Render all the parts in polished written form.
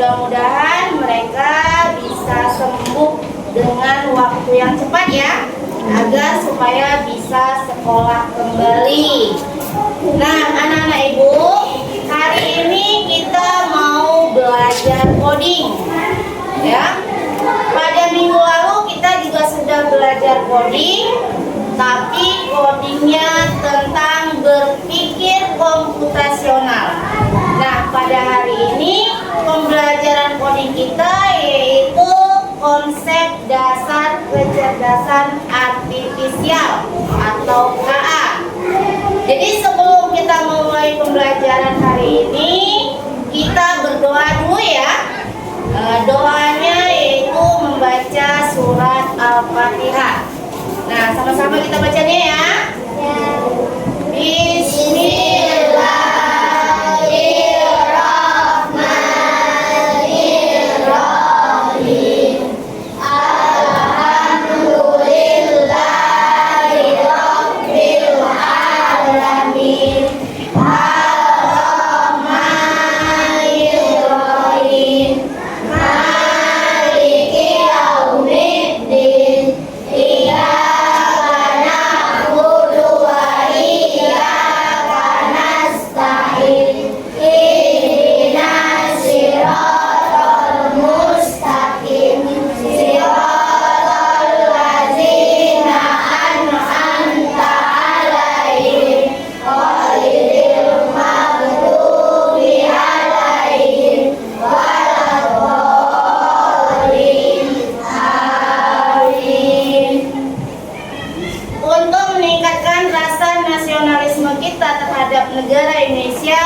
mudah-mudahan mereka bisa sembuh dengan waktu yang cepat ya, agar supaya bisa sekolah kembali. Nah, anak-anak ibu, hari ini kita mau belajar coding ya. Pada minggu lalu kita juga sudah belajar coding, tapi codingnya tentang berpikir komputasional. Nah, pada hari ini pembelajaran coding kita yaitu konsep dasar kecerdasan artifisial atau KA. Jadi sebelum kita memulai pembelajaran hari ini, kita berdoa dulu ya. Doanya yaitu membaca surat Al-Fatihah. Nah, sama-sama kita bacanya ya. Bismillahirrahmanirrahim. Alhamdulillahirabbil alamin. Ar-Rahmanirrahim. Maliki yaumiddin. Iyyaka na'budu wa iyyaka nasta'in. Ihdinas siratal mustaqim. Siratal ladzina an'amta 'alaihim ghairil maghdubi 'alaihim waladdallin. Amin. Untuk meningkatkan rasa nasionalisme kita terhadap negara Indonesia,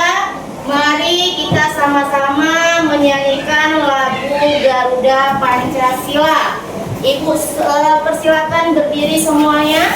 mari kita sama-sama menyanyikan lagu Garuda Pancasila. Ibu persilakan berdiri semuanya.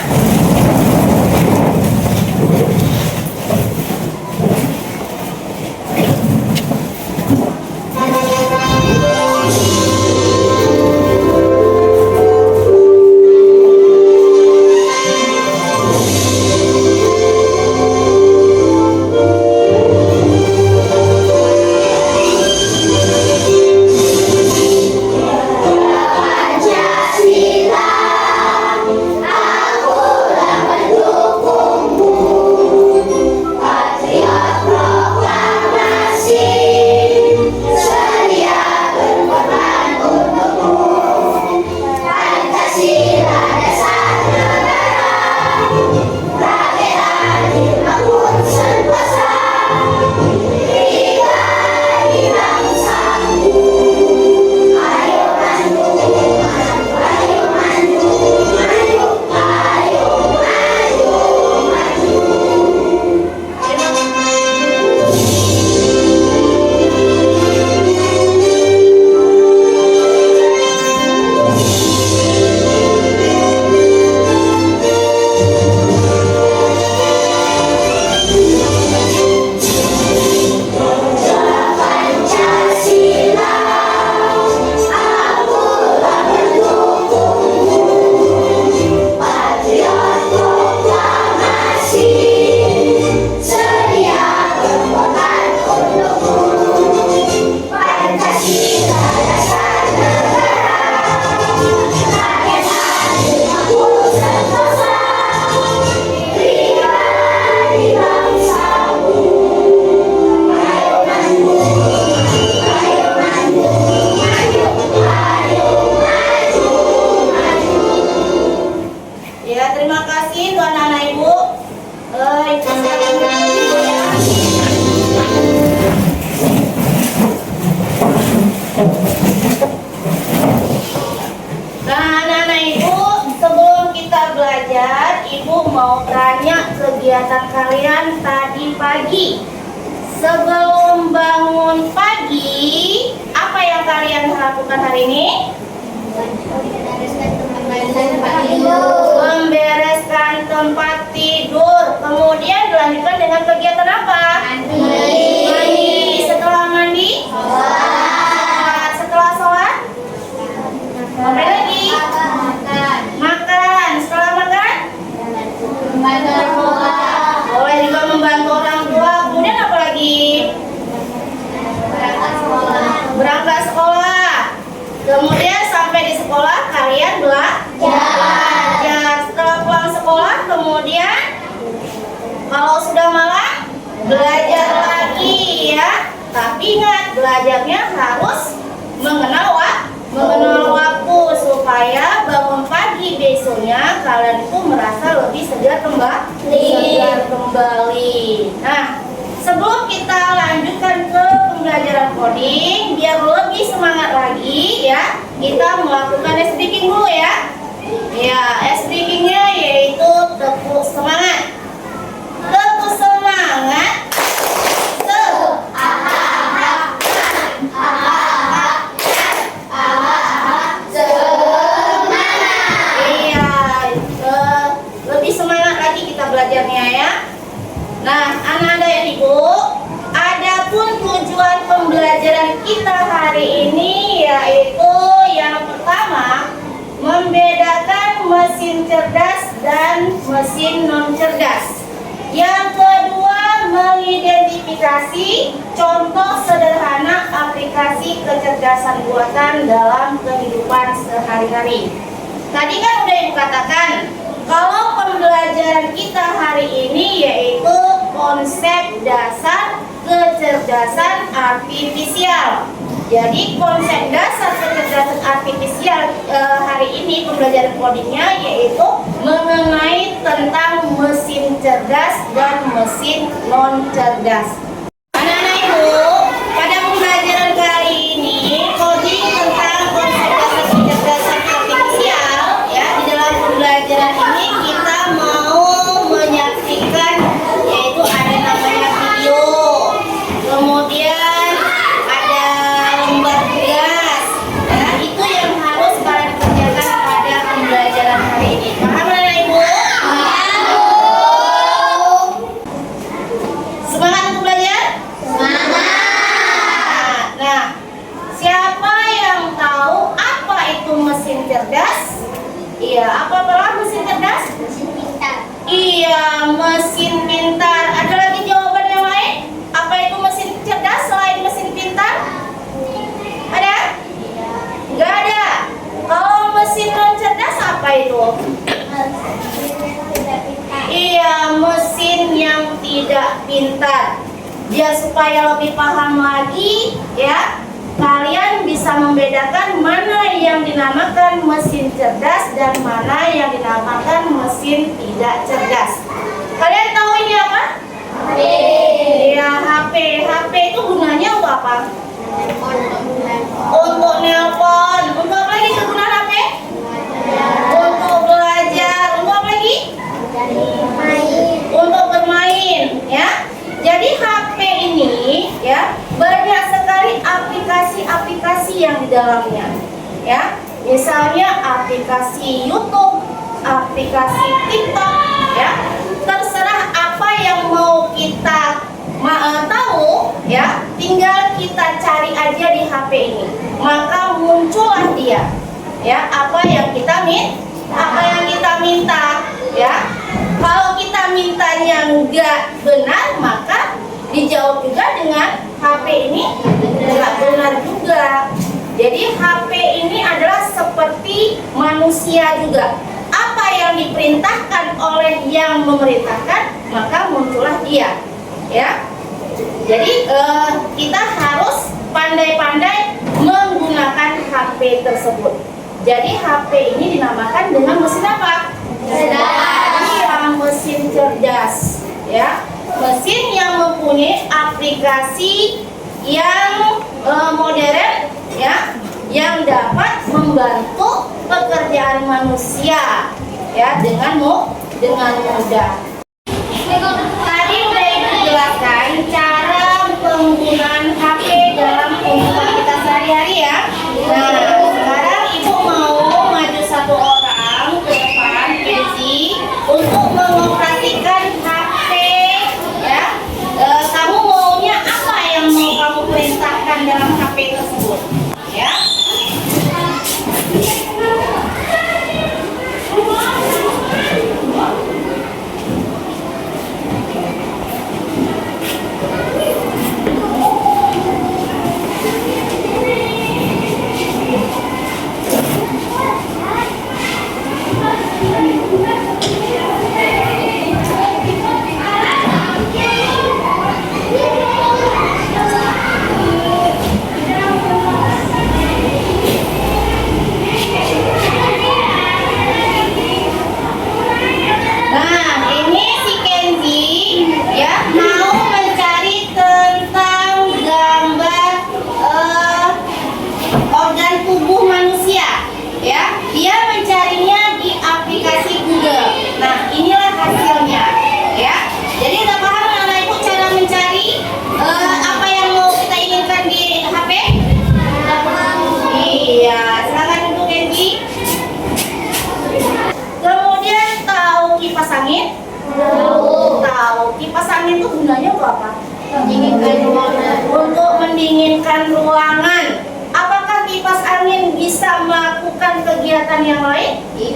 Pancasila, mau tanya kegiatan kalian tadi pagi. Sebelum bangun pagi, apa yang kalian lakukan hari ini? Membereskan tempat tidur. Kemudian dilanjutkan dengan kegiatan apa? Mandi. Setelah mandi? Setelah sholat? Apa lagi? Makan. Setelah makan? Boleh juga membantu orang tua. Kemudian apa lagi? Berangkat Tapi ingat, belajarnya harus mengenal waktu supaya bangun pagi besoknya kalian itu merasa lebih segar kembali. Nah, sebelum kita lanjutkan ke pembelajaran coding, biar lebih semangat lagi ya, kita melakukan speaking dulu ya. Ya, speakingnya yaitu tepuk semangat. Tepuk semangat. Lebih semangat lagi kita belajarnya ya. Nah, anak-anak dan ibu, adapun tujuan pembelajaran kita hari ini yaitu yang pertama, membedakan mesin cerdas dan mesin non cerdas. Yang kedua, mengidentifikasi contoh sederhana aplikasi kecerdasan buatan dalam kehidupan sehari-hari. Tadi kan udah dikatakan kalau pembelajaran kita hari ini yaitu konsep dasar kecerdasan artifisial. Jadi konsep dasar kecerdasan artifisial hari ini pembelajaran codingnya yaitu mengenai tentang mesin cerdas dan mesin non cerdas. Anak-anak ibu, pada pembelajaran kali ini coding tentang konsep dasar kecerdasan artifisial ya, di dalam pembelajaran ini kita mau menyaksikan yaitu ada namanya video, kemudian ada lembar tugas ya, itu yang harus kalian kerjakan pada pembelajaran hari ini. Paham anak ibu? Semangat untuk belajar? Semangat. Nah, siapa yang tahu apa itu mesin cerdas? Iya, apa mesin cerdas? Mesin pintar. Iya, mesin pintar. Ada lagi jawaban yang lain? Apa itu mesin cerdas selain mesin pintar? Ada? Enggak ada. Kalau mesin non cerdas apa itu? Iya, mesin yang tidak pintar. Dia supaya lebih paham lagi ya, kalian bisa membedakan mana yang dinamakan mesin cerdas dan mana yang dinamakan mesin tidak cerdas. Kalian tahu ini apa? HP. Ya, HP. HP itu gunanya untuk apa? Untuk nelpon. Untuk apa lagi kegunaan HP? Untuk belajar. Untuk apa lagi? Untuk bermain ya. Jadi HP ini ya banyak sekali aplikasi-aplikasi yang di dalamnya ya. Misalnya aplikasi YouTube, aplikasi TikTok ya. Terserah apa yang mau kita tahu ya, tinggal kita cari aja di HP ini. Maka muncullah dia ya, apa yang kita minta ya. Kalau kita mintanya nggak benar, maka dijawab juga dengan HP ini nggak benar juga. Jadi HP ini adalah seperti manusia juga. Apa yang diperintahkan oleh yang memerintahkan, maka muncullah dia ya. Jadi kita harus pandai-pandai menggunakan HP tersebut. Jadi HP ini dinamakan dengan mesin apa? Cerdas. Mesin cerdas ya, mesin yang mempunyai aplikasi yang modern ya, yang dapat membantu pekerjaan manusia ya dengan mudah. Tadi udah Ibu jelaskan cara penggunaan HP dalam kehidupan kita sehari-hari ya. Nah, sekarang Ibu mau maju satu orang ke depan Kenzi untuk mengoperasikan HP ya. Kamu maunya apa yang mau kamu perintahkan dalam HP tersebut ya?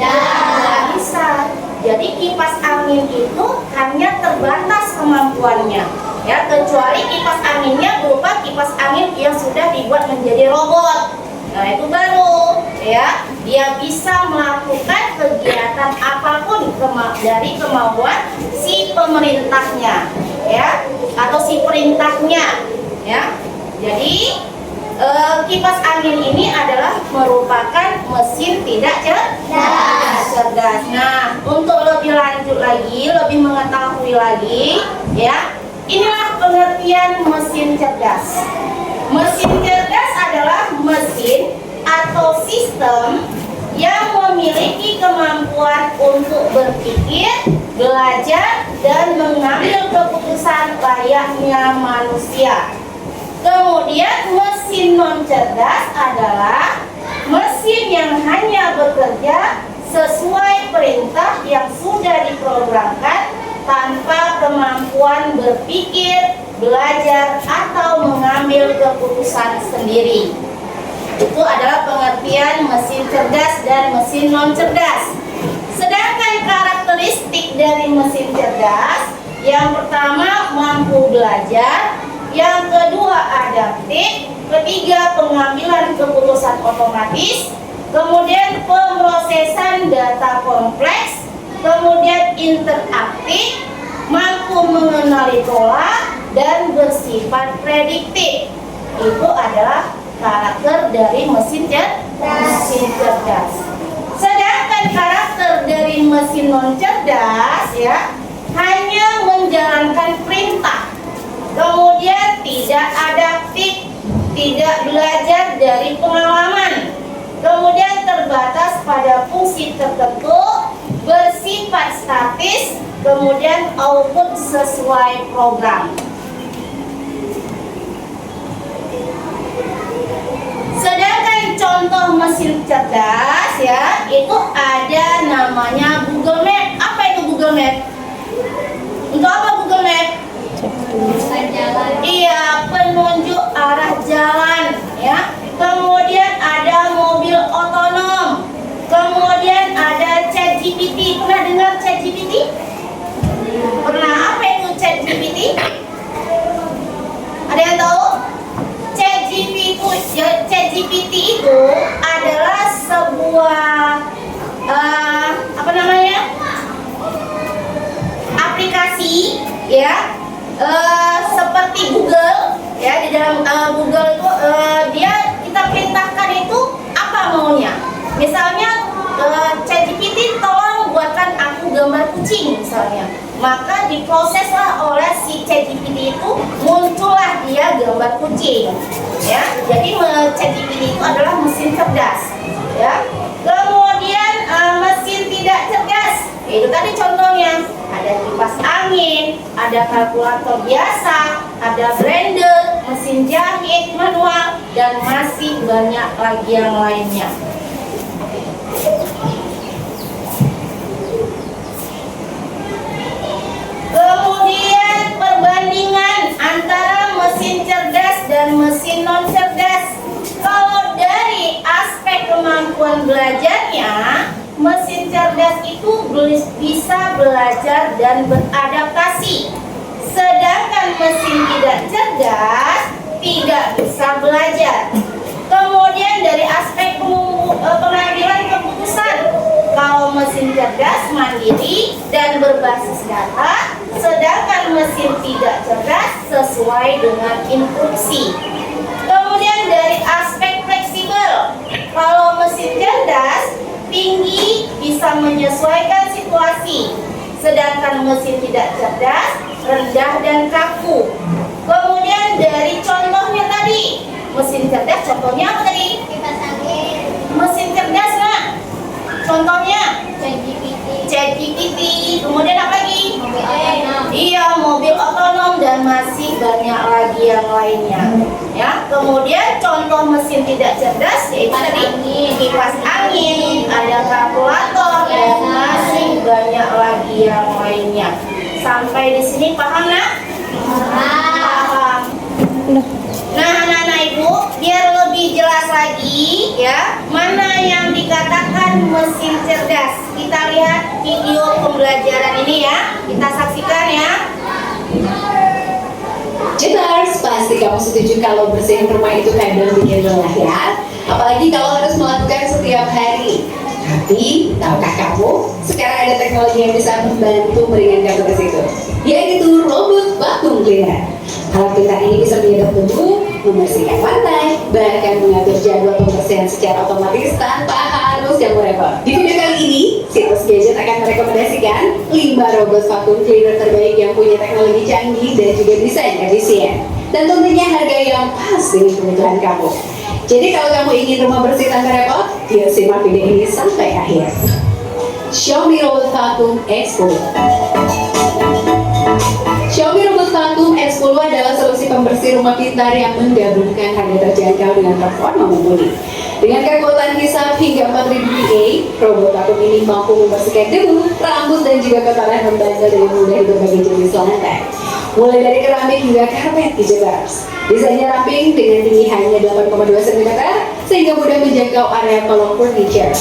Tidak bisa. Jadi kipas angin itu hanya terbatas kemampuannya, ya, kecuali kipas anginnya berupa kipas angin yang sudah dibuat menjadi robot. Nah, itu baru, ya, dia bisa melakukan kegiatan apapun dari kemauan si pemerintahnya, ya, atau si perintahnya, ya. Jadi kipas angin ini adalah merupakan mesin tidak cerdas. Nah, untuk lebih lanjut lagi, lebih mengetahui lagi, ya, inilah pengertian mesin cerdas. Mesin cerdas adalah mesin atau sistem yang memiliki kemampuan untuk berpikir, belajar, dan mengambil keputusan layaknya manusia. Kemudian mesin non cerdas adalah mesin yang hanya bekerja sesuai perintah yang sudah diprogramkan tanpa kemampuan berpikir, belajar, atau mengambil keputusan sendiri. Itu adalah pengertian mesin cerdas dan mesin non cerdas. Sedangkan karakteristik dari mesin cerdas, yang pertama mampu belajar, yang kedua adaptif, ketiga pengambilan keputusan otomatis, kemudian pemrosesan data kompleks, kemudian interaktif, mampu mengenali pola, dan bersifat prediktif. Itu adalah karakter dari mesin cerdas. Sedangkan karakter dari mesin non cerdas, ya, hanya menjalankan perintah. Kemudian tidak adaptif, tidak belajar dari pengalaman, kemudian terbatas pada fungsi tertentu, bersifat statis, kemudian output sesuai program. Sedangkan contoh mesin cerdas, ya, itu ada namanya Google Map. Apa itu Google Map? Untuk apa Google Map? Iya, penunjuk arah jalan, ya. Kemudian ada mobil otonom. Kemudian ada ChatGPT. Pernah dengar ChatGPT? Pernah. Apa itu ChatGPT? Ada yang tahu? ChatGPT itu adalah sebuah aplikasi, ya, seperti Google, ya. Di dalam Google itu kita perintahkan itu apa maunya. Misalnya ChatGPT tolong buatkan aku gambar kucing misalnya, maka diproseslah oleh si ChatGPT itu, muncullah dia gambar kucing, ya. Jadi ChatGPT itu adalah mesin cerdas, ya. Kemudian mesin tidak cerdas, itu tadi contohnya ada kipas angin, ada kalkulator biasa, ada blender, mesin jahit manual, dan masih banyak lagi yang lainnya. Kemudian perbandingan antara mesin cerdas dan mesin non cerdas. Kalau dari aspek kemampuan belajarnya, mesin cerdas itu bisa belajar dan beradaptasi. Sedangkan mesin tidak cerdas tidak bisa belajar. Kemudian dari aspek pengambilan keputusan, kalau mesin cerdas mandiri dan berbasis data, sedangkan mesin tidak cerdas sesuai dengan instruksi. Kemudian dari aspek fleksibel, kalau mesin cerdas tinggi bisa menyesuaikan situasi, sedangkan mesin tidak cerdas rendah dan kaku. Kemudian dari contohnya tadi, mesin cerdas contohnya apa tadi? Kipas angin. Mesin cerdas, Nak. Contohnya ChatGPT. Kemudian apa lagi? Mobil otonom. Iya, mobil otonom, dan masih banyak lagi yang lainnya. Ya, kemudian contoh mesin tidak cerdas yaitu tadi kipas angin, ada kalkulator, dan masih banyak lagi yang lainnya. Sampai di sini paham, Nak? Paham. Nah, anak-anak Ibu, biar lebih jelas lagi, ya, mana yang dikatakan membedakan mesin cerdas. Kita lihat video pembelajaran ini ya. Kita saksikan ya. Jeters, pasti kamu setuju kalau bersihin rumah itu kadang bikin lelah ya? Apalagi kalau harus melakukan setiap hari. Tapi, tahukah kamu, sekarang ada teknologi yang bisa membantu meringankan tugas itu, yaitu robot vacuum cleaner. Alat pintar ini bisa menyedot debu, membersihkan lantai, bahkan mengatur jadwal pembersihan secara otomatis tanpa harus yang repot. Di video kali ini, situs Gadget akan merekomendasikan 5 robot vacuum cleaner terbaik yang punya teknologi canggih dan juga desain efisien. Dan tentunya harga yang pas dengan kebutuhan kamu. Jadi kalau kamu ingin rumah bersih tanpa repot, yuk simak video ini sampai akhir. Xiaomi Robot Vacuum X10. Xiaomi Robot Vacuum X10 adalah solusi pembersih rumah pintar yang menggabungkan harga terjangkau dengan performa mumpuni. Dengan kekuatan hisap hingga 4000 PA, robot vacuum ini mampu membersihkan debu, rambut, dan juga kotoran membandel dengan mudah di berbagai jenis lantai. Mulai dari keramik hingga karpet Gadgeters. Desainnya ramping dengan tinggi hanya 8,2 cm sehingga mudah menjangkau area kolong furniture.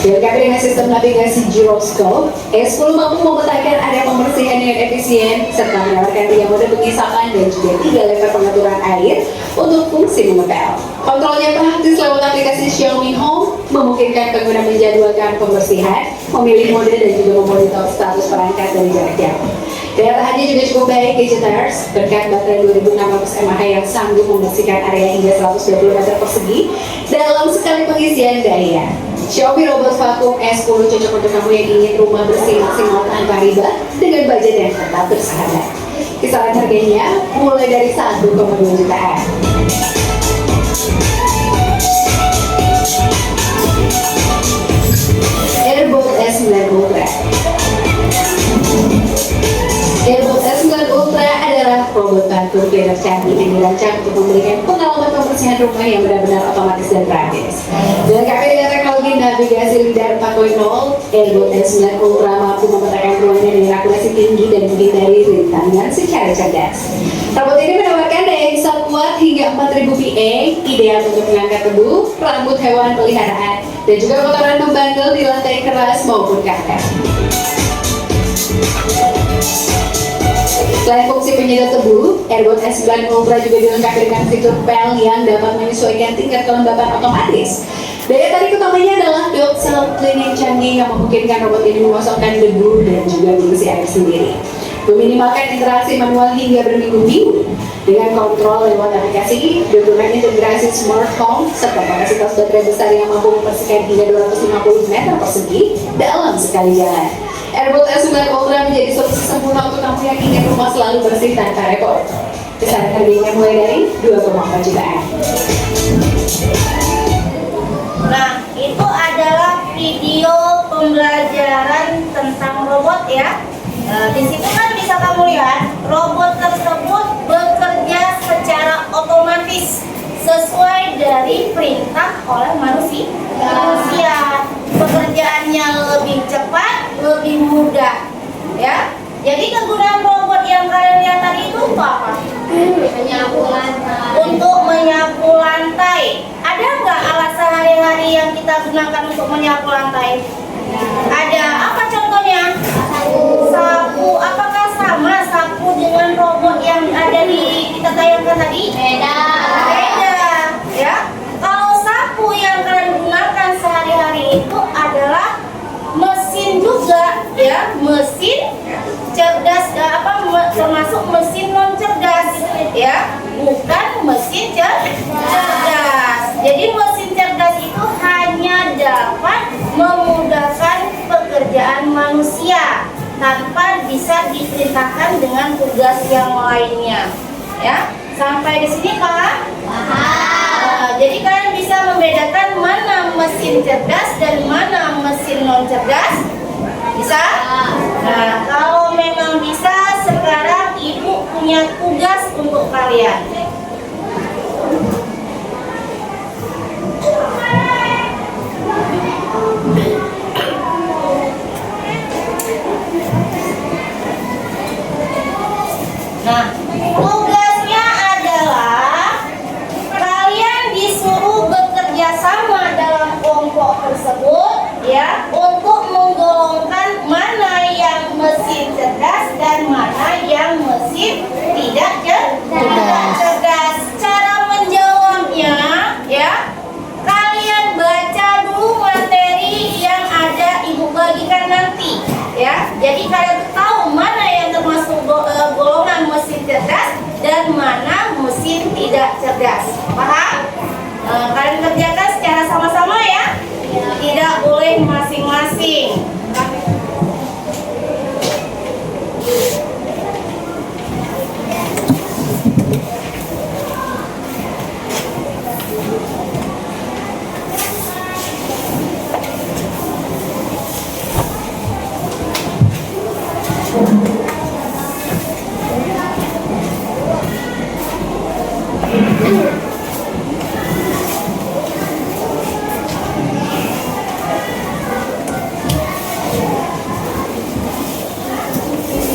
Dilengkapi dengan sistem navigasi gyroscope, X10 mampu memetakan area pembersihan dengan efisien serta menawarkan 3 mode pengisapan dan juga 3 level pengaturan air untuk fungsi mengepel. Kontrolnya praktis lewat aplikasi Xiaomi Home, memungkinkan pengguna menjadwalkan pembersihan, memilih mode dan juga memonitor status perangkat dari jarak jauh. Daya tahannya juga cukup baik Gadgeters, berkat baterai 2600 mAh yang sanggup membersihkan area hingga 120 meter persegi dalam sekali pengisian daya. Xiaomi Robot Vacuum S10 cocok untuk kamu yang ingin rumah bersih maksimal tanpa ribet dengan budget yang tetap bersahabat. Kisaran harganya mulai dari 1,2 jutaan. Airbot S9 Ultra. Airbot S9 Ultra adalah robot vacuum cleaner canggih yang dirancang untuk memberikan pengalaman pembersihan rumah yang benar-benar otomatis dan praktis. Dilengkapi dengan teknologi navigasi LiDAR 4.0, Airbot S9 Ultra mampu memetakan ruangan dengan akurasi tinggi dan menghindari rintangan secara cerdas. Robot ini menawarkan daya hisap kuat hingga 4000 PA, ideal untuk mengangkat debu, rambut hewan peliharaan, dan juga kotoran membandel di lantai keras maupun karpet. Selain fungsi penyedot debu, Airbot S9 Ultra juga dilengkapi dengan fitur pel yang dapat menyesuaikan tingkat kelembapan otomatis. Daya tarik utamanya adalah Dot Self Cleaning canggih yang memungkinkan robot ini mengosongkan debu dan juga mengisi air sendiri, meminimalkan interaksi manual hingga berminggu-minggu. Dengan kontrol lewat aplikasi, dengan integrasi smart home serta kapasitas baterai besar yang mampu membersihkan hingga 250 meter persegi dalam sekali jalan. Airbot S9 Ultra menjadi solusi sempurna untuk kamu yang ingin rumah selalu bersih tanpa repot. Kisaran harganya mulai dari 2,4 jutaan. Nah, itu adalah video pembelajaran tentang robot ya. Di situ kan bisa kamu lihat robot tersebut bekerja secara otomatis sesuai dari perintah oleh manusia. Pekerjaannya lebih cepat, lebih mudah, ya. Jadi kegunaan robot yang kalian lihat tadi itu untuk apa? Menyapu lantai. Untuk menyapu lantai. Ada nggak alat sehari-hari yang kita gunakan untuk menyapu lantai? Ada. Apa contohnya? Sapu. Apakah sama sapu dengan robot yang ada di kita tayangkan tadi? Beda. Beda, ya. Kalau sapu yang kalian gunakan sehari-hari itu adalah mesin juga, ya, mesin cerdas, termasuk mesin non cerdas, ya, bukan mesin cerdas. Jadi mesin cerdas itu hanya dapat memudahkan pekerjaan manusia tanpa bisa diperintahkan dengan tugas yang lainnya, ya. Sampai di sini paham? Jadi kalian bisa membedakan mana mesin cerdas dan mana mesin non cerdas? Bisa? Nah, kalau memang bisa, sekarang ibu punya tugas untuk kalian. Nah, tugasnya adalah kalian disuruh mesin tidak cerdas. Cara menjawabnya ya, kalian baca dulu materi yang ada ibu bagikan nanti ya. Jadi kalian tahu mana yang termasuk golongan mesin cerdas dan mana mesin tidak cerdas. Paham? Kalian kerjakan secara sama-sama ya. Tidak boleh masing-masing.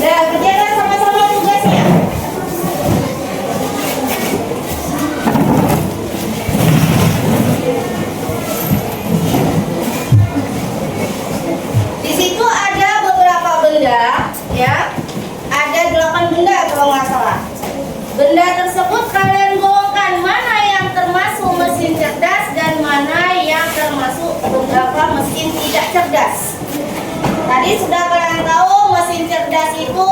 Nah, kerjakan sama-sama tugasnya. Di situ ada beberapa benda, ya. Ada 8 benda kalau nggak salah. Benda tersebut kalian golongkan mana yang termasuk mesin cerdas dan mana yang termasuk beberapa mesin tidak cerdas. Tadi sudah kalian tahu mesin cerdas itu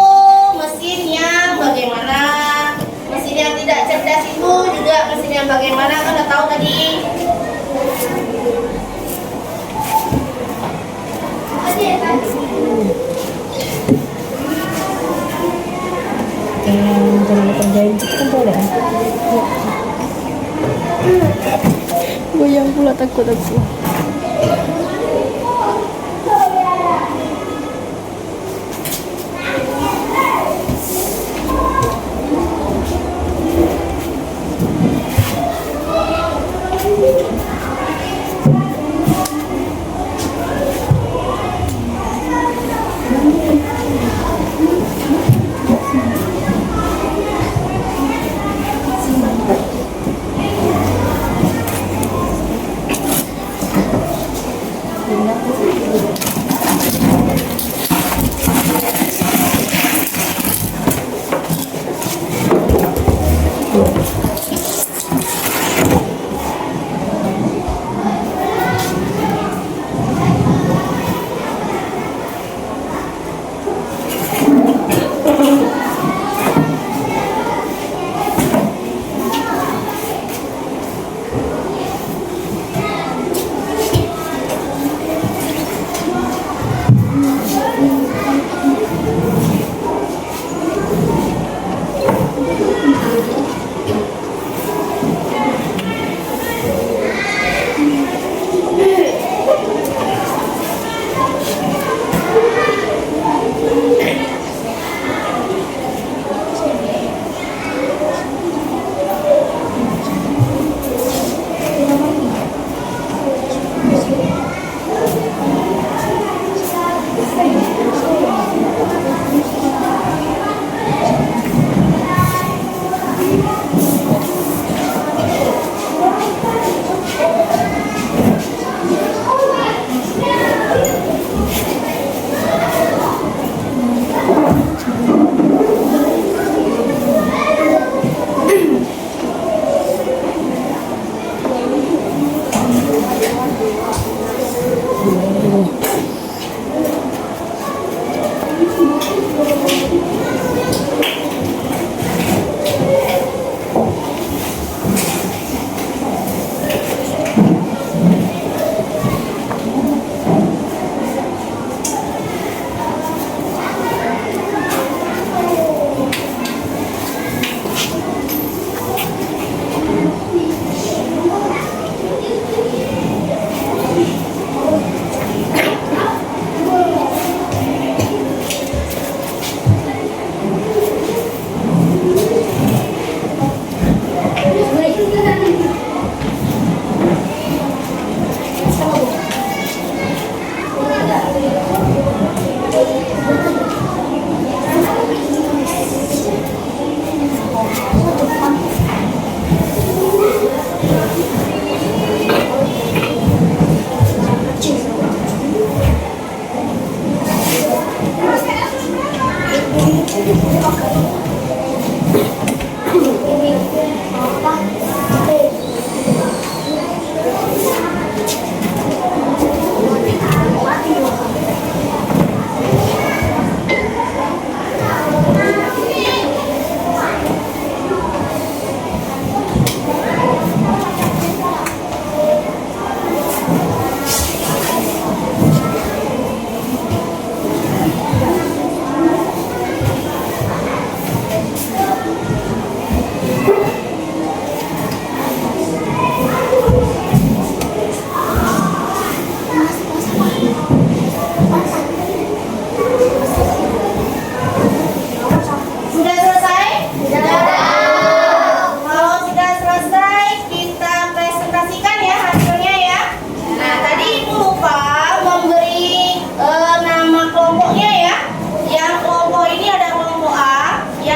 mesin yang bagaimana, mesin yang tidak cerdas itu juga mesin yang bagaimana, kan udah tahu tadi. Jangan kerjain itu kan boleh. Goyang pula takut aku.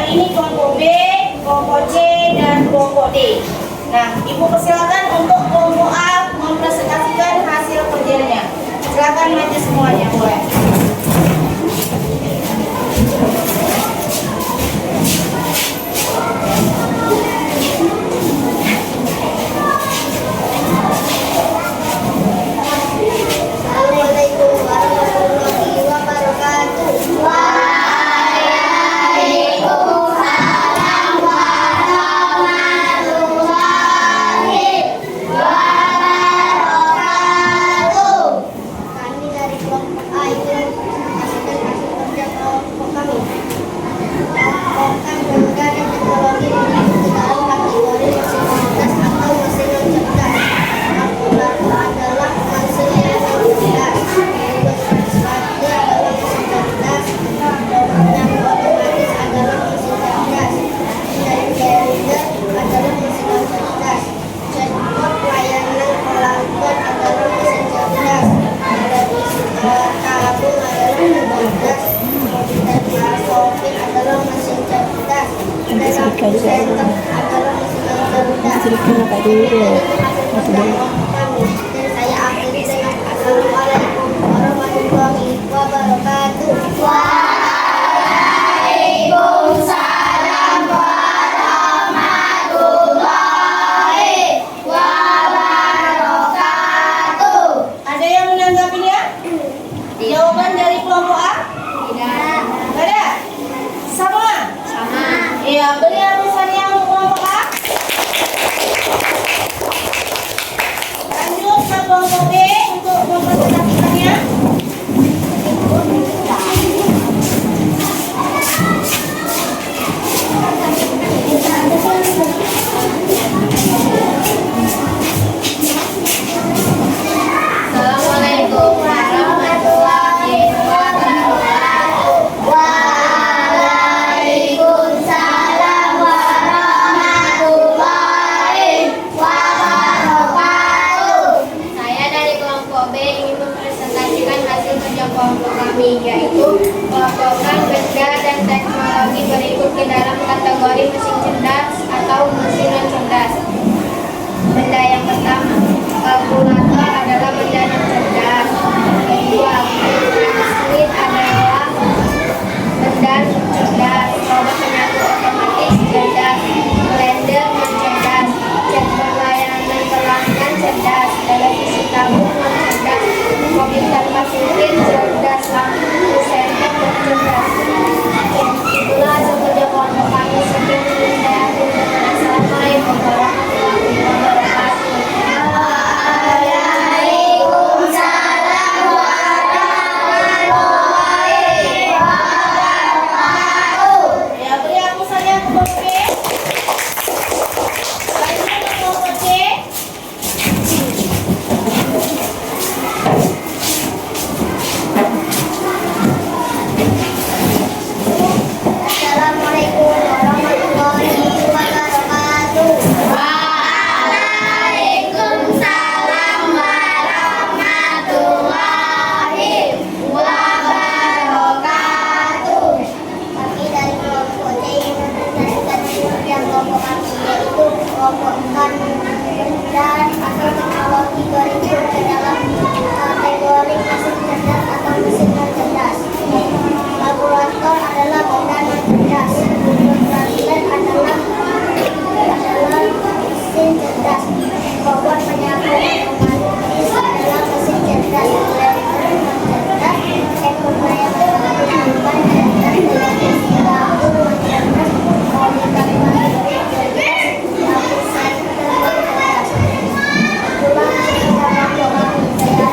ini kelompok B, kelompok C, dan kelompok D. Nah, Ibu persilakan untuk kelompok A mempresentasikan hasil kerjanya. Silakan maju semuanya, boleh. Assalamualaikum warahmatullahi wabarakatuh. Waalaikumsalam warahmatullahi wabarakatuh. Kami dari kelompok A itu menghasilkan hasil kerja kelompok kami. Kelompok kami menggunakan teknologi di dalam kategori mesin cerdas atau mesin non cerdas. Kalkulator adalah mesin yang cerdas. Sepatu adalah mesin cerdas. Domino otomatis adalah mesin cerdas. Calendar adalah mesin non cerdas. Chatbot layanan pelanggan adalah mesin cerdas. Televisi tabung adalah mesin cerdas. Komputer shopping adalah mesin cerdas. Telepon center adalah mesin non cerdas. Cerita Kak dulu. Satu dulu. Dan saya akhiri dengan Assalamualaikum warahmatullahi wabarakatuh. Waalaikumsalam warahmatullahi wabarakatuh. Ada yang menanggapinya? Jawaban dari kelompok A? Tidak. Ada? Sama? Sama. Iya, beri arusannya untuk kelompok A. Lanjut ke kelompok B untuk mempresentasikannya. Assalamualaikum warahmatullahi wabarakatuh. Waalaikumsalam warahmatullahi wabarakatuh. Saya dari kelompok B ingin mempresentasikan hasil kerja kelompok kami, yaitu melakukan kerja dan teknologi berikut ke dalam kategori mesin cerdas atau mesin non cerdas. Benda yang pertama, kalkulator adalah benda non cerdas. Kedua, mesin adalah benda non cerdas. Robot penyapu otomatis cerdas. Kalender non cerdas. Chatbot layanan pelanggan cerdas. Televisi tabung non cerdas. Mobil tanpa supir cerdas. Lampu senter non cerdas. Itulah hasil kerja kelompok kami. Sekian dari saya. Assalamualaikum warahmatullahi wabarakatuh. Waalaikumsalam warahmatullahi wabarakatuh. Ya, beri arusannya ke kelompok B. Lanjut ke kelompok C. Assalamualaikum warahmatullahi wabarakatuh. Waalaikumsalam warahmatullahi wabarakatuh. Kami dari kelompok C ingin mempresentasikan yang kelompok kami, yaitu kelompok dan atau teknologi berikut ke dalam kategori mesin cerdas atau mesin non cerdas. Kalkulator adalah benda non cerdas. Kalender adalah mesin cerdas. Robot penyapu otomatis adalah mesin cerdas. Kalender non cerdas. Ekor layanan pelanggan cerdas. Televisi tabung non cerdas. Komputer cerdas. Lampu senter non cerdas. Itulah hasil kerja kelompok kami. Saya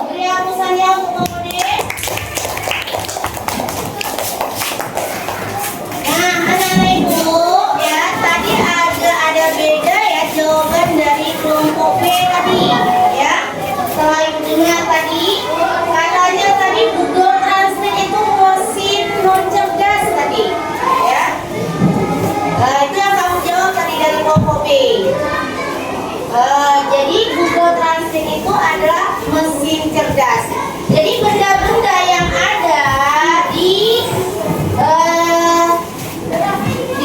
Beri hapusannya untuk Komode. Nah, anak-anak ibu, ya tadi ada beda ya jawaban dari kelompok B tadi, ya. Setelah ibu dengar tadi, katanya tadi Google Translate itu mesin non cerdas tadi, ya. Itu yang kamu jawab tadi dari kelompok B. Jadi Google Translate itu adalah mesin cerdas. Jadi benda-benda yang ada di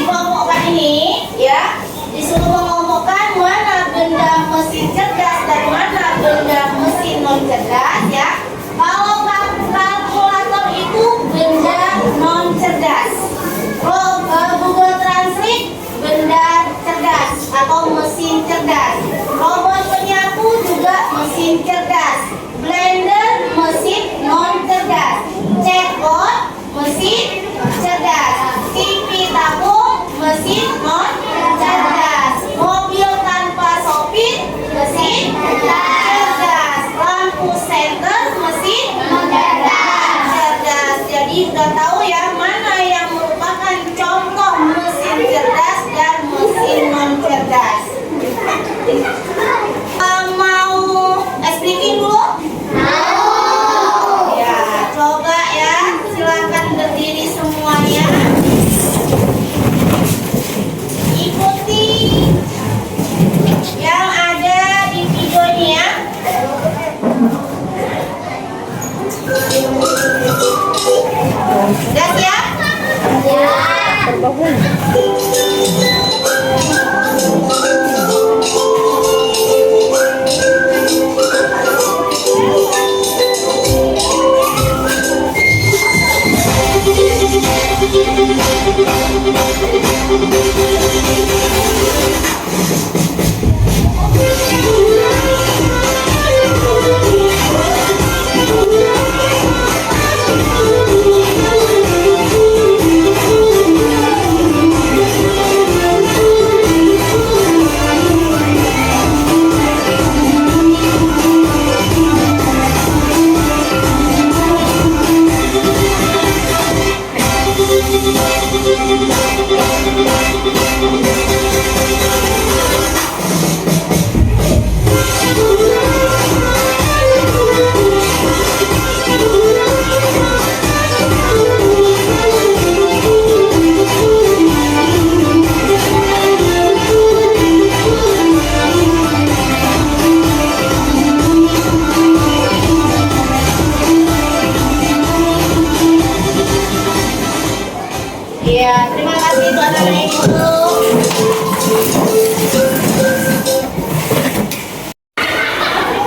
kelompok ini, ya, disuruh mengelompokkan mana benda mesin cerdas dan mana benda mesin non cerdas, ya. Kalau kalkulator itu benda non cerdas. Kalau Google Translate benda cerdas atau mesin cerdas. Robot penyapu juga mesin cerdas. Blender mesin non cerdas. Chatbot mesin cerdas. TV tabung mesin non cerdas. Mobil tanpa sopir mesin cerdas. Lampu senter mesin cerdas. Jadi udah tahu ya mana yang merupakan contoh mesin cerdas dan mesin non cerdas. Mau explication dulu? Mau. Ya, coba ya, silakan berdiri semuanya. Ikuti yang ada di video ini ya. Sudah siap? Ya, terima kasih buat anak ibu.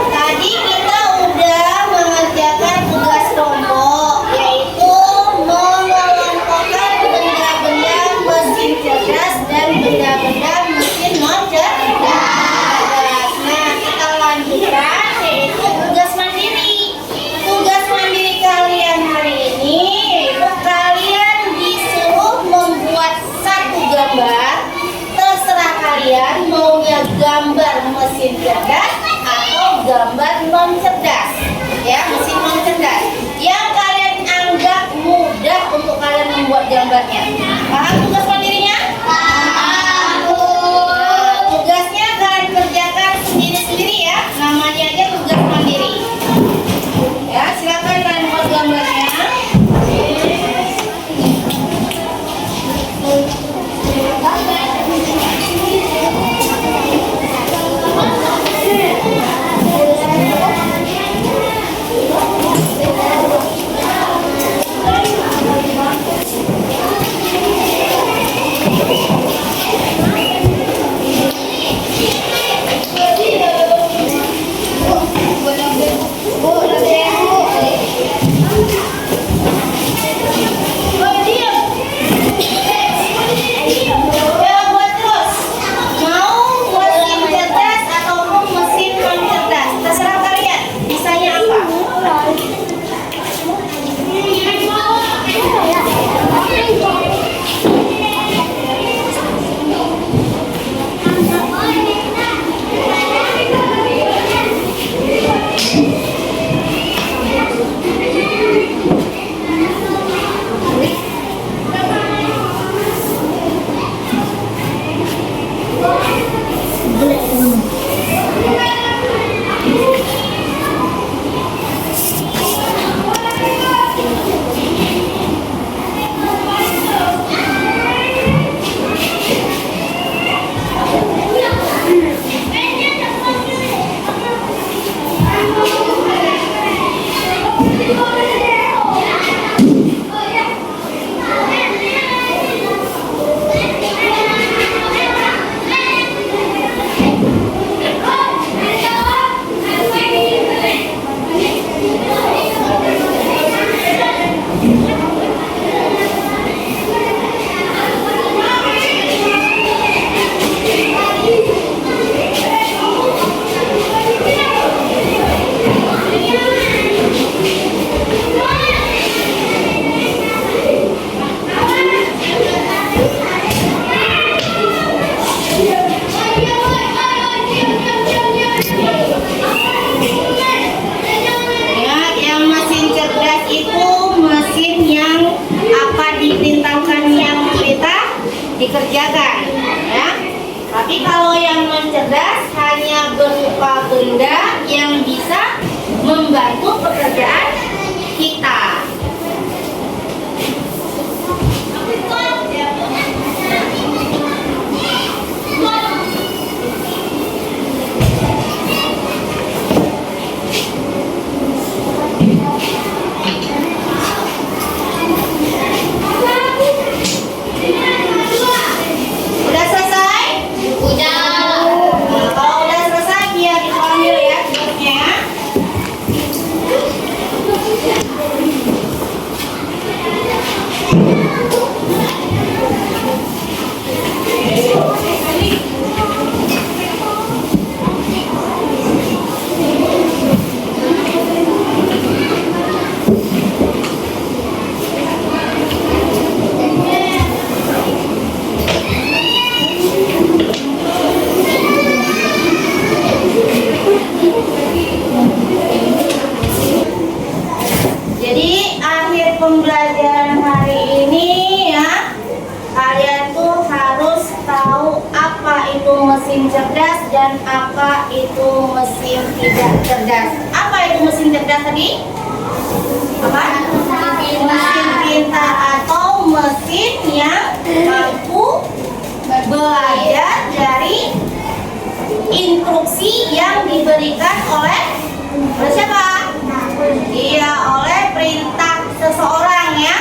Tadi kita udah mengerjakan tugas kelompok, yaitu mengelompokkan benda-benda mesin cerdas dan benda-benda mesin non cerdas. Nah, kita lanjutkan yaitu tugas mandiri. Tugas mandiri kalian hari ini yaitu kalian disuruh membuat satu gambar. Terserah kalian maunya gambar mesin cerdas atau gambar non cerdas, ya, mesin non cerdas yang kalian anggap mudah untuk kalian membuat gambarnya. Paham tugas mandirinya? Paham. Tugasnya kalian kerjakan sendiri-sendiri ya, namanya aja tugas mandiri. Ya, silakan kalian buat gambarnya. pelajaran, ya. Tapi kalau yang non cerdas hanya berupa benda yang bisa membantu pekerjaan kita. Udah selesai? Udah. Nah, kalau udah selesai biar diambil ya jawabnya. Jadi akhir pembelajaran hari ini ya, kalian tuh harus tahu apa itu mesin cerdas dan apa itu mesin tidak cerdas. Apa itu mesin cerdas tadi? Apa? Mesin pintar atau mesin yang mampu belajar dari instruksi yang diberikan oleh siapa? Iya, oleh perintah seseorang ya.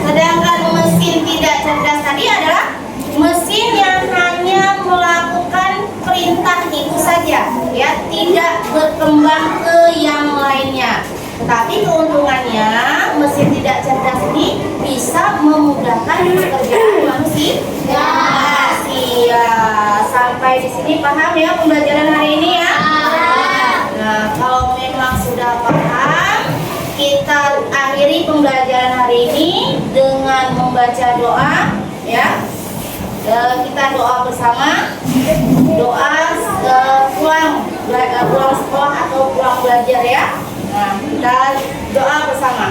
Sedangkan mesin tidak cerdas tadi adalah mesin yang hanya melakukan perintah itu saja, ya, tidak berkembang ke yang lainnya. Tetapi keuntungannya mesin tidak cerdas ini bisa memudahkan pekerjaan manusia. Sampai di sini paham ya pembelajaran hari ini ya? Nah, kalau memang sudah paham, kita akhiri pembelajaran hari ini dengan membaca doa ya. Kita doa bersama, doa pulang sekolah atau pulang belajar ya. Nah, kita doa bersama.